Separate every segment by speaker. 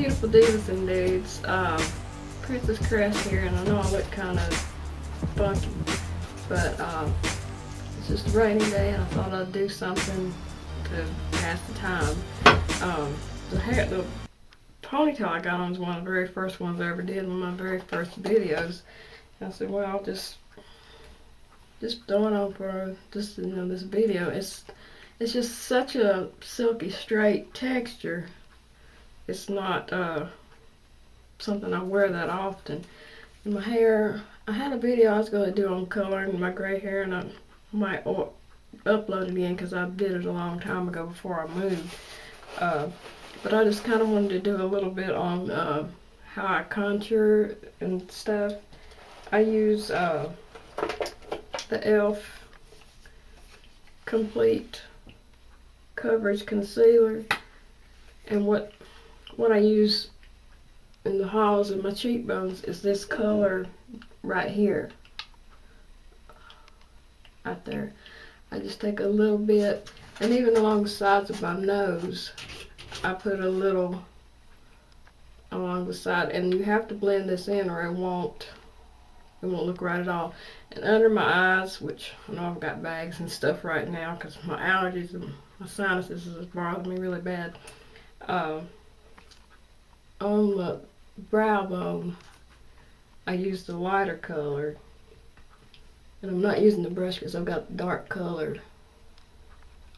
Speaker 1: beautiful divas and dudes. Princess Crest here, and I know I look kind of funky, but it's just a rainy day, and I thought I'd do something to pass the time. The ponytail I got on is one of the very first ones I ever did, one of my very first videos. And I said, well, I'll just throw it on for this video. It's just such a silky straight texture. It's not something I wear that often. And my hair, I had a video I was going to do on coloring my gray hair, and I might upload it again because I did it a long time ago before I moved. But I just kind of wanted to do a little bit on how I contour and stuff. I use the e.l.f. Complete Coverage Concealer, and what I use in the hollows of my cheekbones is this color right here, right there. I just take a little bit, and even along the sides of my nose, I put a little along the side, and you have to blend this in or it won't look right at all. And under my eyes, which I know I've got bags and stuff right now because my allergies and my sinuses is bothering me really bad. On the brow bone, I use the lighter color, and I'm not using the brush because I've got dark color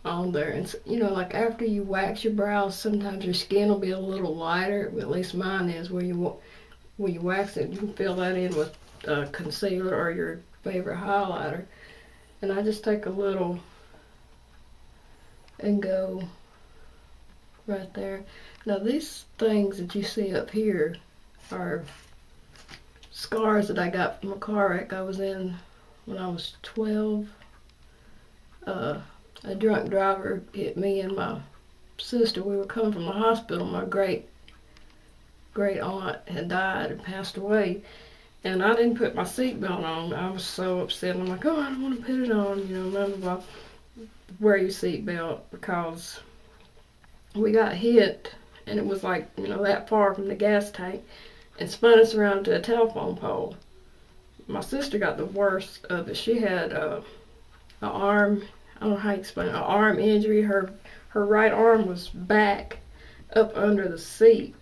Speaker 1: on there. And you know, like after you wax your brows, sometimes your skin will be a little lighter, at least mine is. Where you wax it, you can fill that in with concealer or your favorite highlighter. And I just take a little and go right there. Now these things that you see up here are scars that I got from a car wreck I was in when I was 12. A drunk driver hit me and my sister. We were coming from the hospital. My great aunt had died and passed away, and I didn't put my seatbelt on. I was so upset. I'm like, oh, I don't want to put it on, blah, blah, blah. Wear your seatbelt, because we got hit, and it was like, that far from the gas tank, and spun us around to a telephone pole. My sister got the worst of it. She had an arm, I don't know how you explain it, an arm injury. Her right arm was back up under the seat,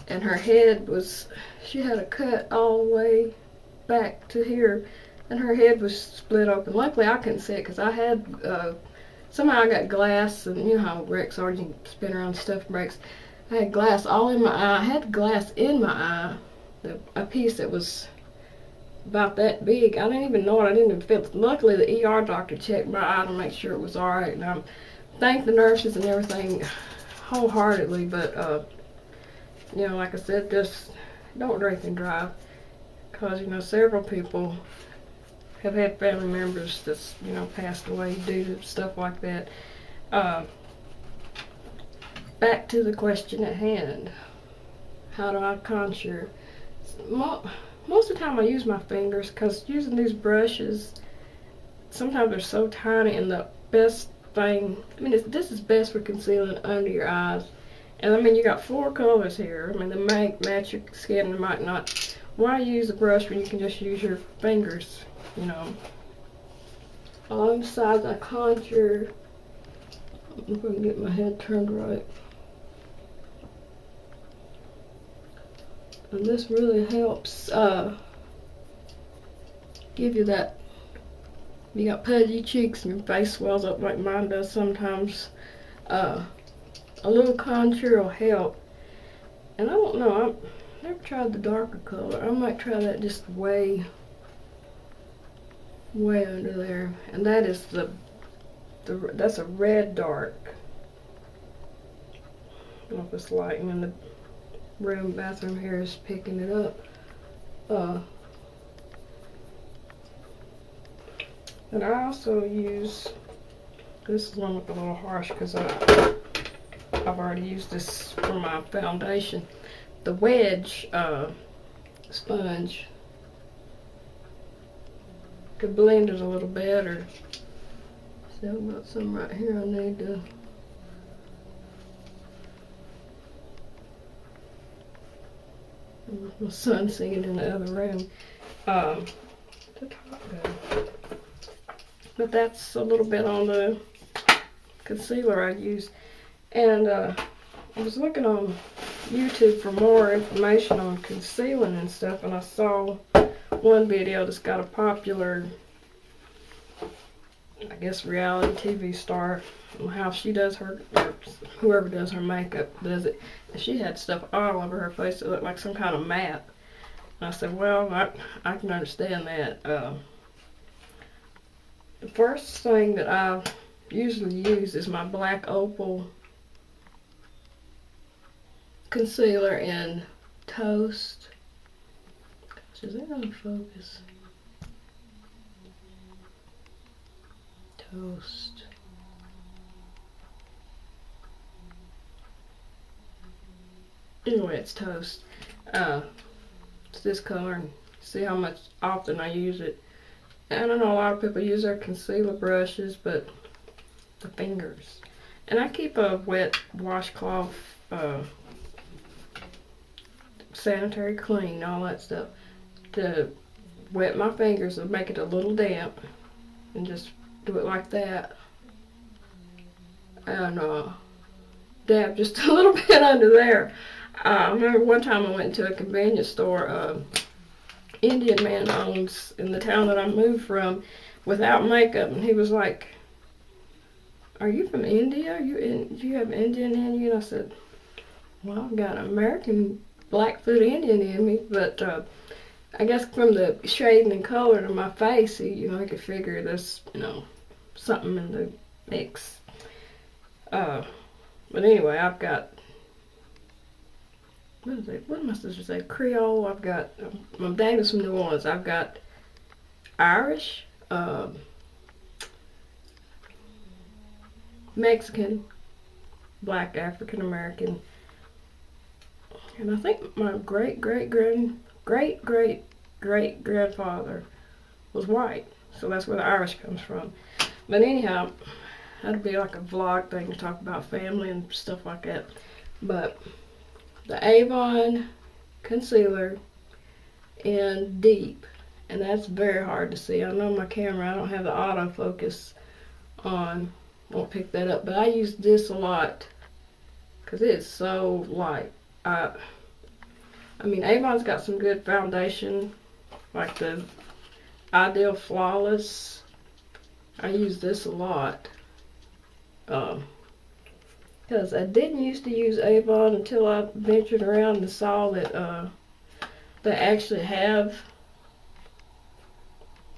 Speaker 1: and her head was, she had a cut all the way back to here, and her head was split open. Luckily I couldn't see it because I had, somehow I got glass, and you know how wrecks are, you can spin around, stuff breaks. I had glass all in my eye. I had glass in my eye, a piece that was about that big. I didn't even know it. I didn't even feel it. Luckily the ER doctor checked my eye to make sure it was alright, and I thank the nurses and everything wholeheartedly. But like I said, just don't drink and drive, because several people have had family members that's passed away due to stuff like that. Back to the question at hand. How do I contour? Most of the time I use my fingers, because using these brushes, sometimes they're so tiny, and the best thing, this is best for concealing under your eyes. And you got 4 colors here. They might match your skin, they might not. Why use a brush when you can just use your fingers, Along the sides I contour. I'm going to get my head turned right. And this really helps give you that, you got pudgy cheeks and your face swells up like mine does sometimes. A little contour will help. And I don't know, I've never tried the darker color. I might try that just way under there. And that is that's a red dark. I don't know if it's lighting in the bathroom here is picking it up. And I also use, this is one with a little harsh because I've already used this for my foundation, the wedge sponge. Could blend it a little better. See, I've got some right here I need to My son singing in the other room. The top go. But that's a little bit on the concealer I use. And I was looking on YouTube for more information on concealing and stuff, and I saw one video that's got a popular, I guess, reality TV star, how she does her, or whoever does her makeup does it. And she had stuff all over her face that looked like some kind of map. And I said, well, I can understand that. The first thing that I usually use is my black Opal concealer in Toast. Gosh, is that gonna focus? Toast. Anyway, it's Toast. It's this color, and see how much often I use it. And I know a lot of people use their concealer brushes, but the fingers. And I keep a wet washcloth, sanitary clean, all that stuff, to wet my fingers and make it a little damp, and just do it like that. And dab just a little bit under there. I remember one time I went into a convenience store. Indian man owns in the town that I moved from, without makeup, and he was like, "Are you from India? Do you have Indian in you?" And I said, "Well, I've got an American Blackfoot Indian in me," but I guess from the shading and color of my face, I could figure there's something in the mix. But anyway, I've got, what did my sister say? Creole. I've got, my dad was from New Orleans. I've got Irish, Mexican, Black African American, and I think my great grandfather was white, so that's where the Irish comes from. But anyhow, that'd be like a vlog thing to talk about family and stuff like that. But the Avon concealer in Deep, and that's very hard to see. I know my camera, I don't have the autofocus on, won't pick that up, but I use this a lot because it's so light. I mean, Avon's got some good foundation, like the Ideal Flawless. I use this a lot. Because I didn't used to use Avon until I ventured around and saw that they actually have,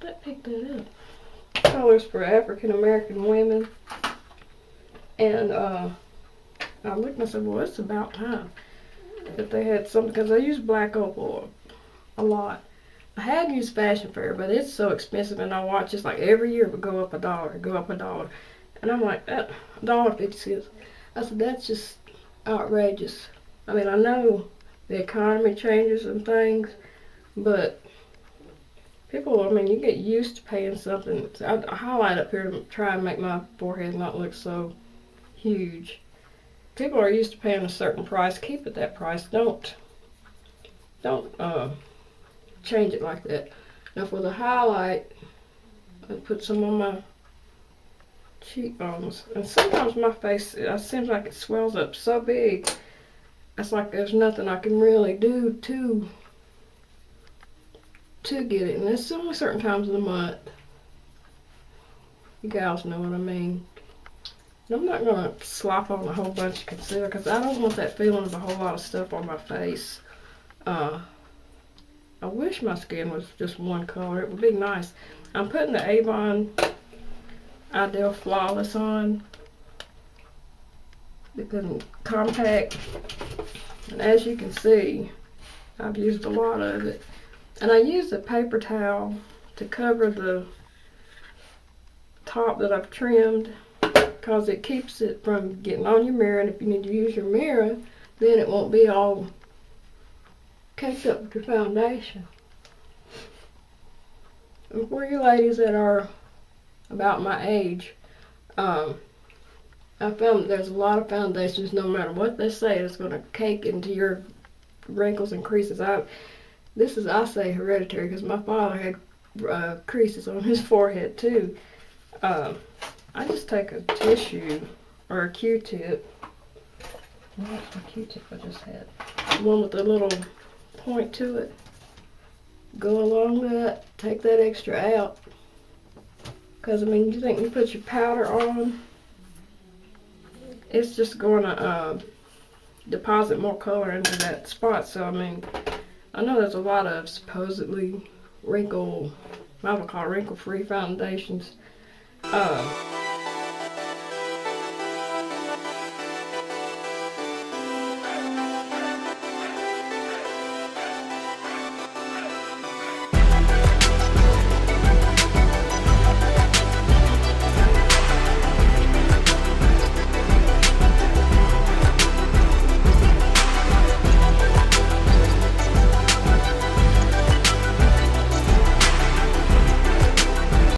Speaker 1: that picked that up, colors for African American women. And I looked and I said, well, it's about time that they had something, because I use black Opal a lot. I had used Fashion Fair, but it's so expensive, and I watch it's like every year it would go up $1. And I'm like, $1.50. I said, that's just outrageous. I mean, I know the economy changes and things, but people, I mean, you get used to paying something. I highlight up here to try and make my forehead not look so huge. People are used to paying a certain price. Keep it that price. Don't change it like that. Now for the highlight, I put some on my cheekbones, and sometimes my face, it seems like it swells up so big. It's like there's nothing I can really do to get it, and it's only certain times of the month. You gals know what I mean. And I'm not gonna slop on a whole bunch of concealer because I don't want that feeling of a whole lot of stuff on my face. I wish my skin was just one color. It would be nice. I'm putting the Avon Ideal Flawless on because compact, and as you can see, I've used a lot of it. And I use a paper towel to cover the top that I've trimmed, because it keeps it from getting on your mirror, and if you need to use your mirror, then it won't be all caked up with your foundation. And for you ladies that are about my age, I found that there's a lot of foundations, no matter what they say, it's going to cake into your wrinkles and creases. I say hereditary because my father had creases on his forehead too. I just take a tissue or a Q-tip. What's my Q-tip I just had? The one with the little point to it. Go along that, take that extra out. Because, I mean, you think you put your powder on, it's just going to deposit more color into that spot. So, I mean, I know there's a lot of supposedly I would call wrinkle-free foundations.